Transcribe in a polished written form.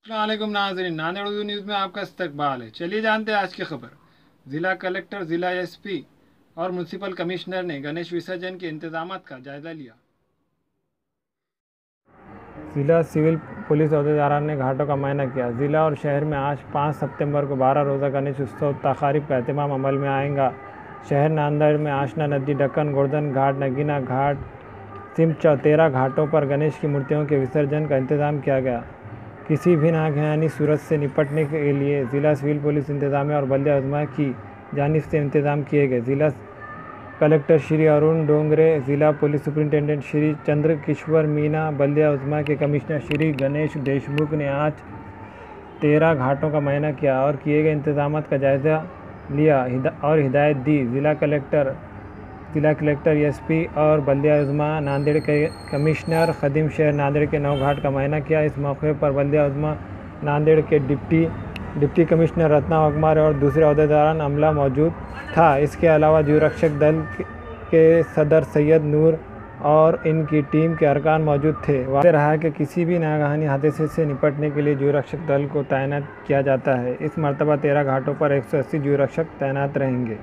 वालेकुम नाज़रीन, नांदेड़ उर्दू न्यूज़ में आपका इस्तकबाल है। चलिए जानते हैं आज की खबर। ज़िला कलेक्टर, ज़िला एसपी और म्यूनसिपल कमिश्नर ने गणेश विसर्जन के इंतजामात का जायज़ा लिया। जिला सिविल पुलिस अहदेदारों ने घाटों का मुआयना किया। जिला और शहर में आज 5 सितंबर को 12 रोज़ा गणेश उत्सव तकारीब का एहतमाम अमल में आएगा। शहर नांदेड़ में आशना नदी, ढक्कन, गोवर्धन घाट, नगीना घाट, सिमच 13 घाटों पर गणेश की मूर्तियों के विसर्जन का इंतजाम किया गया। किसी भी नागहानी सूरत से निपटने के लिए जिला सिविल पुलिस इंतजामिया और बल्दिया उज़्मा की जानिब से इंतजाम किए गए। जिला कलेक्टर श्री अरुण डोंगरे, जिला पुलिस सुपरिंटेंडेंट श्री चंद्रकिशोर मीना, बल्दिया उज़्मा के कमिश्नर श्री गणेश देशमुख ने आज 13 घाटों का मुआयना किया और किए गए इंतजाम का जायज़ा लिया और हिदायत दी। जिला कलेक्टर एसपी और बल्दिया उज़्मा नांदेड़ के कमिश्नर खदीम शहर नांदेड़ के 9 घाट का मुआयना किया। इस मौके पर बल्दिया उज़्मा नांदेड़ के डिप्टी कमिश्नर रत्ना अकबर और दूसरे अहदेदारान अमला मौजूद था। इसके अलावा जीवरक्षक दल के सदर सैयद नूर और इनकी टीम के अरकान मौजूद थे। वाज़ेह रहा कि किसी भी नागहानी हादसे से निपटने के लिए जीवरक्षक दल को तैनात किया जाता है। इस मरतबा 13 घाटों पर 180 जीवरक्षक तैनात रहेंगे।